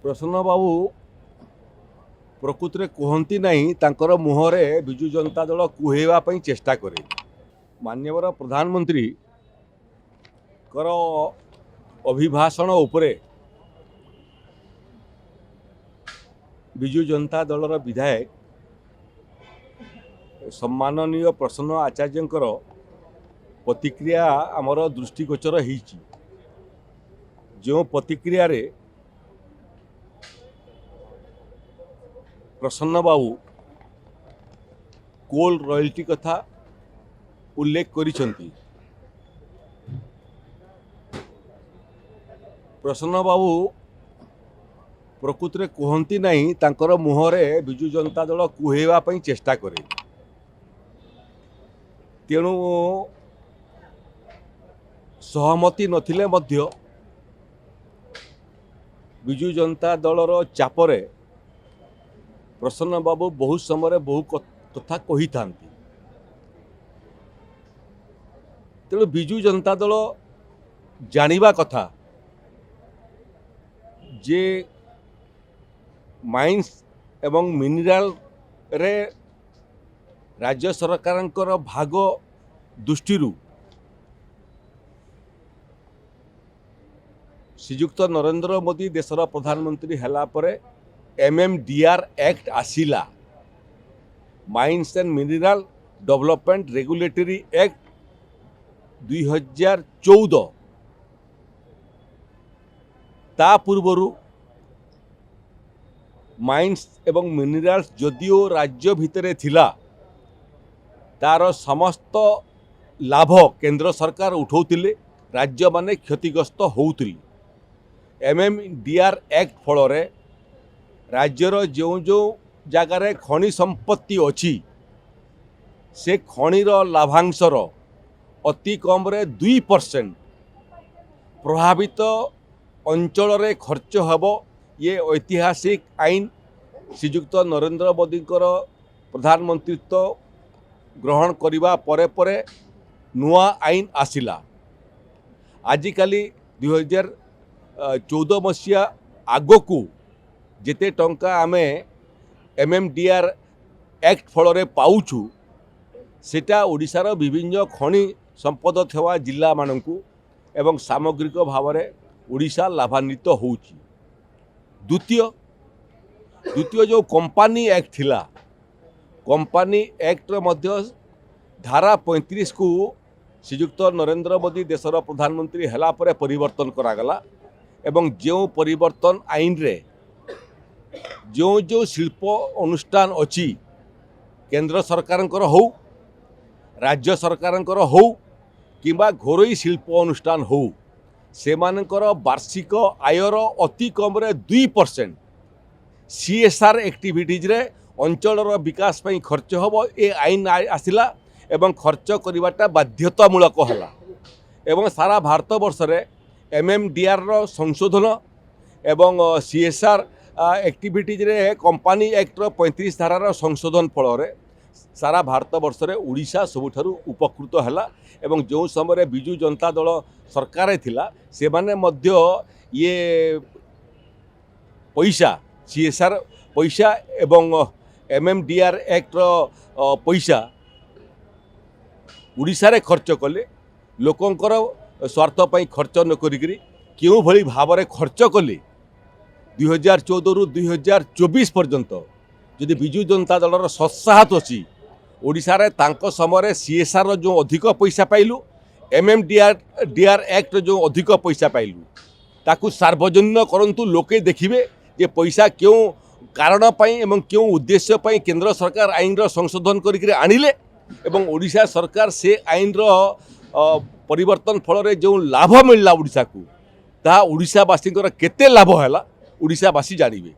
प्रसन्न बाबू प्रकृति कहती नहीं तांकर मुहरे विजु जनता दल कुहेवाई चेष्टा करे। माननीय प्रधानमंत्री कर अभिभाषण उपरे विजु जनता दलर विधायक सम्माननीय प्रसन्न आचार्यंकर प्रतिक्रिया आमर दृष्टिगोचर होईची। जो प्रतिक्रिया रे प्रसन्न बाबू कोल रॉयल्टी कथा उल्लेख करिसंती। प्रसन्न बाबू प्रकृति कहती नहीं तांकर मुहरे विजु जनता दल कुहेवाई चेष्टा करे। तेणु सहमति नथिले मध्य विजु जनता दलर चापरे प्रसन्न बाबू बहुत समय बहु कथा कही था। तेणु विजु जनता दल जानिबा कथा जे माइंस एवं मिनरल रे राज्य सरकारंकर भाग दृष्टि श्रीयुक्त नरेंद्र मोदी देशर प्रधानमंत्री हैला परे MMDR एक्ट आसिला। Mines and mineral development regulatory act 2014 ता पूर्वरु माइंस एवं मिनरल्स जदिओ राज्य भितरे थिला तार समस्त लाभ केंद्र सरकार उठाउतिले, राज्य माने क्षतिग्रस्त होउतिले। MMDR एक्ट फल राज्यर जो जो जगार खनि संपत्ति अच्छी से खनिर लाभांशर अति कम 2% प्रभावित अंचल रे खर्च हेब। ये ऐतिहासिक आईन श्रीयुक्त नरेंद्र मोदी प्रधानमंत्रित्व ग्रहण करिबा परे परे नुआ आईन आसिला। आजिकाली 2014 मसीहा आगकू जेते टंका आमे MMDR एक्ट फल पाउछु सेटा ओडिशार विभिन्न खनि संपद थवा जिला मानकू एवं सामग्रिक भाव में ओडिशा लाभान्वित होउची। द्वितीय जो कंपनी एक्ट थिला, कंपनी एक्ट मध्य धारा 35 को श्रीयुक्त नरेंद्र मोदी देशर प्रधानमंत्री हैला परे परिवर्तन करागला। एवं जो परिवर्तन आईन रे जो जो शिल्प अनुष्ठान अच्छी केंद्र सरकारंकर हो, राज्य सरकारंकर हो किंबा घरोई शिल्प अनुष्ठान हो, सेमानकर वार्षिक आयर अति कम 2% CSR एक्टिविटीज रे अंचलर विकास पई खर्च होबो। ए आईन आसिला एवं खर्च करिवाटा बाध्यतामूलक होला। एवं सारा भारत वर्ष रे MMDR रो संशोधन एवं CSR एक्टिविटीज रे कंपनी एक्ट 35 धारार संशोधन फल सारा भारत वर्ष रे ओडिशा सबुठारु उपकृत हैला। एवं जो समय विजु जनता दल सरकार थिला से माने मध्य ये पैसा CSR पैसा एवं MMDR एक्ट पैसा ओडिशा रे खर्च कले। लोकंकर स्वार्थ पई खर्च न करिकरी क्यों भली भाव में खर्च कले 2014 रु 2024 पर्यंत जदि विजु जनता दलर सत्साहत अच्छी ओडिशा रे तांको समय CSR रो जो अधिक पैसा पाइलु, MMDR एक्ट जो अधिक पैसा पाइलु ताकू सार्वजनीन करंतु। लोके देखिबे जे पैसा क्यों कारण पाई एवं क्यों उद्देश्य पाई केंद्र सरकार आईन रो संशोधन करिकरी आनिले एवं ओडिशा सरकार से आईन रो परिवर्तन फल जो लाभ मिलला ओडिशा को ता ओडिशावासी केते लाभ हैला ओडिशावासी जानिबे।